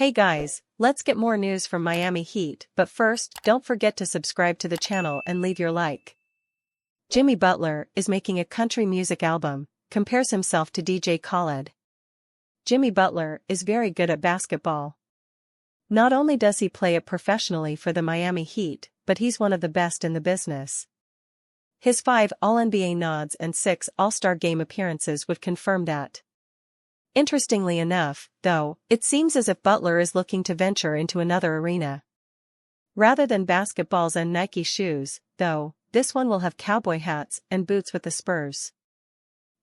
Hey guys, let's get more news from Miami Heat, but first, don't forget to subscribe to the channel and leave your like. Jimmy Butler is making a country music album, compares himself to DJ Khaled. Jimmy Butler is very good at basketball. Not only does he play it professionally for the Miami Heat, but he's one of the best in the business. His 5 All-NBA nods and 6 All-Star Game appearances would confirm that. Interestingly enough, though, it seems as if Butler is looking to venture into another arena. Rather than basketballs and Nike shoes, though, this one will have cowboy hats and boots with the Spurs.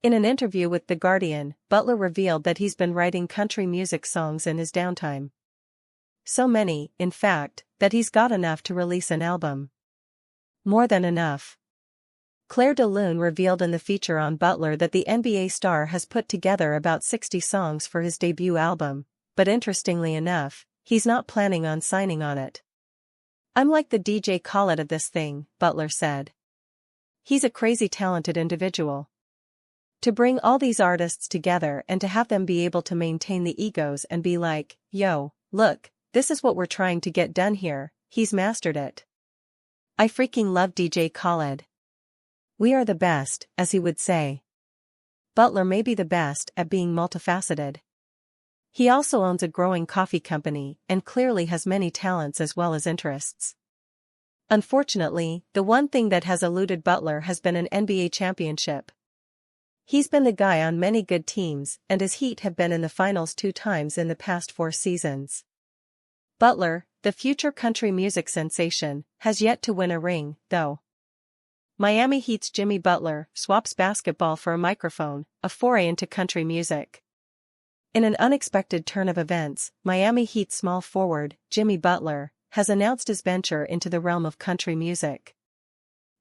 In an interview with The Guardian, Butler revealed that he's been writing country music songs in his downtime. So many, in fact, that he's got enough to release an album. More than enough. Claire de Lune revealed in the feature on Butler that the NBA star has put together about 60 songs for his debut album, but interestingly enough, he's not planning on signing on it. "I'm like the DJ Khaled of this thing," Butler said. "He's a crazy talented individual. To bring all these artists together and to have them be able to maintain the egos and be like, yo, look, this is what we're trying to get done here, he's mastered it. I freaking love DJ Khaled. We are the best," as he would say. Butler may be the best at being multifaceted. He also owns a growing coffee company and clearly has many talents as well as interests. Unfortunately, the one thing that has eluded Butler has been an NBA championship. He's been the guy on many good teams, and his Heat have been in the finals 2 times in the past 4 seasons. Butler, the future country music sensation, has yet to win a ring, though. Miami Heat's Jimmy Butler swaps basketball for a microphone, a foray into country music. In an unexpected turn of events, Miami Heat small forward, Jimmy Butler, has announced his venture into the realm of country music.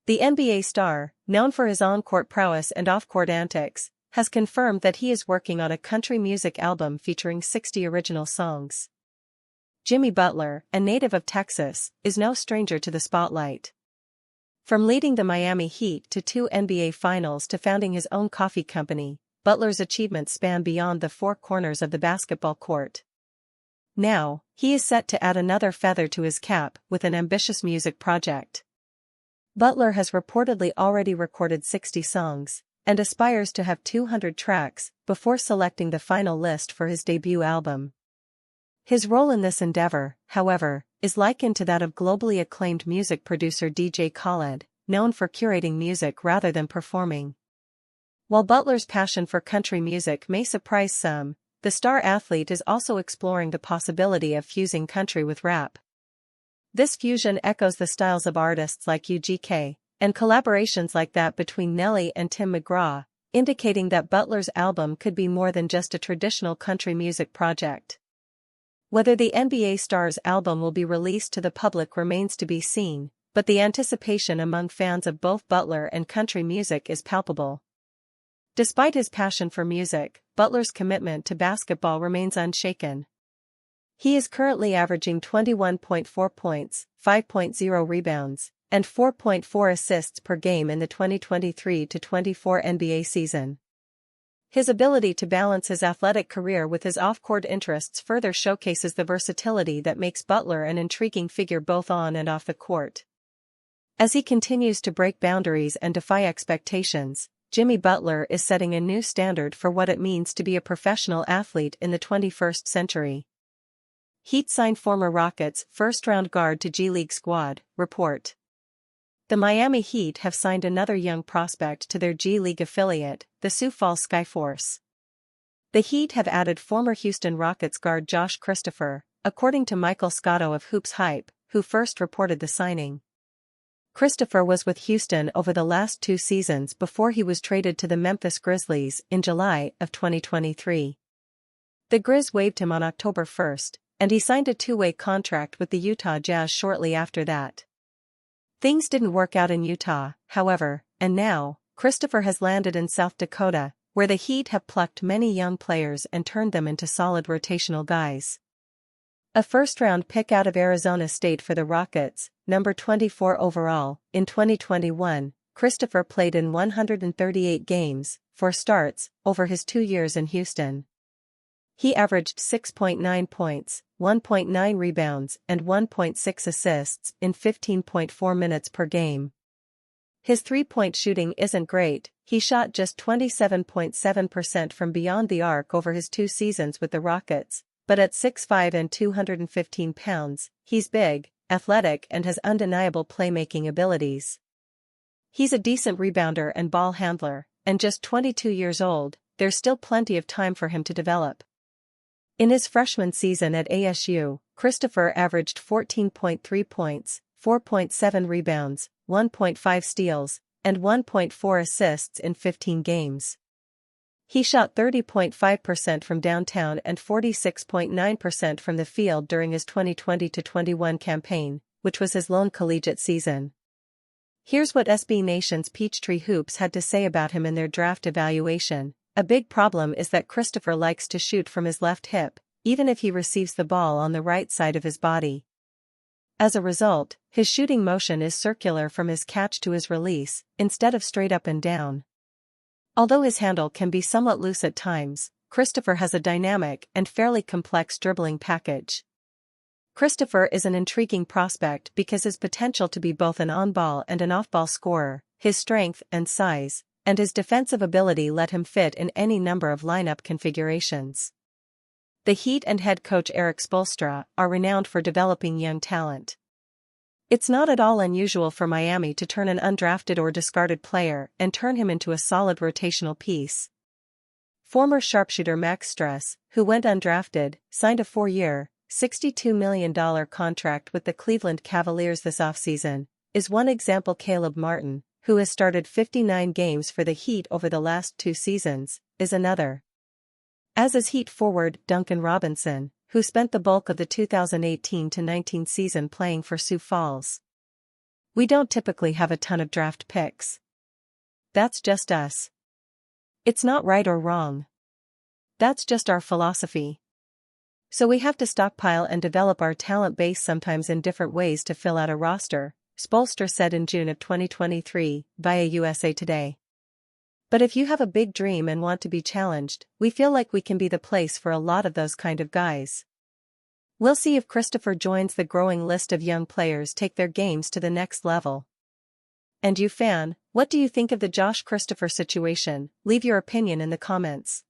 The NBA star, known for his on-court prowess and off-court antics, has confirmed that he is working on a country music album featuring 60 original songs. Jimmy Butler, a native of Texas, is no stranger to the spotlight. From leading the Miami Heat to 2 NBA finals to founding his own coffee company, Butler's achievements span beyond the 4 corners of the basketball court. Now, he is set to add another feather to his cap with an ambitious music project. Butler has reportedly already recorded 60 songs, and aspires to have 200 tracks before selecting the final list for his debut album. His role in this endeavor, however, is likened to that of globally acclaimed music producer DJ Khaled, known for curating music rather than performing. While Butler's passion for country music may surprise some, the star athlete is also exploring the possibility of fusing country with rap. This fusion echoes the styles of artists like UGK, and collaborations like that between Nelly and Tim McGraw, indicating that Butler's album could be more than just a traditional country music project. Whether the NBA star's album will be released to the public remains to be seen, but the anticipation among fans of both Butler and country music is palpable. Despite his passion for music, Butler's commitment to basketball remains unshaken. He is currently averaging 21.4 points, 5.0 rebounds, and 4.4 assists per game in the 2023-24 NBA season. His ability to balance his athletic career with his off-court interests further showcases the versatility that makes Butler an intriguing figure both on and off the court. As he continues to break boundaries and defy expectations, Jimmy Butler is setting a new standard for what it means to be a professional athlete in the 21st century. Heat signed former Rockets first-round guard to G League squad, report. The Miami Heat have signed another young prospect to their G League affiliate, the Sioux Falls Skyforce. The Heat have added former Houston Rockets guard Josh Christopher, according to Michael Scotto of Hoops Hype, who first reported the signing. Christopher was with Houston over the last 2 seasons before he was traded to the Memphis Grizzlies in July of 2023. The Grizz waived him on October 1st, and he signed a 2-way contract with the Utah Jazz shortly after that. Things didn't work out in Utah, however, and now, Christopher has landed in South Dakota, where the Heat have plucked many young players and turned them into solid rotational guys. A first-round pick out of Arizona State for the Rockets, number 24 overall, in 2021, Christopher played in 138 games, 4 starts, over his 2 years in Houston. He averaged 6.9 points, 1.9 rebounds and 1.6 assists in 15.4 minutes per game. His three-point shooting isn't great. He shot just 27.7% from beyond the arc over his 2 seasons with the Rockets, but at 6'5" and 215 pounds, he's big, athletic and has undeniable playmaking abilities. He's a decent rebounder and ball handler, and just 22 years old, there's still plenty of time for him to develop. In his freshman season at ASU, Christopher averaged 14.3 points, 4.7 rebounds, 1.5 steals, and 1.4 assists in 15 games. He shot 30.5% from downtown and 46.9% from the field during his 2020-21 campaign, which was his lone collegiate season. Here's what SB Nation's Peachtree Hoops had to say about him in their draft evaluation. A big problem is that Christopher likes to shoot from his left hip, even if he receives the ball on the right side of his body. As a result, his shooting motion is circular from his catch to his release, instead of straight up and down. Although his handle can be somewhat loose at times, Christopher has a dynamic and fairly complex dribbling package. Christopher is an intriguing prospect because his potential to be both an on-ball and an off-ball scorer, his strength and size, and his defensive ability let him fit in any number of lineup configurations. The Heat and head coach Erik Spoelstra are renowned for developing young talent. It's not at all unusual for Miami to turn an undrafted or discarded player and turn him into a solid rotational piece. Former sharpshooter Max Strus, who went undrafted, signed a 4-year, $62 million contract with the Cleveland Cavaliers this offseason, is one example. Caleb Martin, who has started 59 games for the Heat over the last 2 seasons, is another. As is Heat forward Duncan Robinson, who spent the bulk of the 2018-19 season playing for Sioux Falls. We don't typically have a ton of draft picks. That's just us. It's not right or wrong. That's just our philosophy. So we have to stockpile and develop our talent base sometimes in different ways to fill out a roster, Spoelstra said in June of 2023, via USA Today. But if you have a big dream and want to be challenged, we feel like we can be the place for a lot of those kind of guys. We'll see if Christopher joins the growing list of young players take their games to the next level. And you fan, what do you think of the Josh Christopher situation? Leave your opinion in the comments.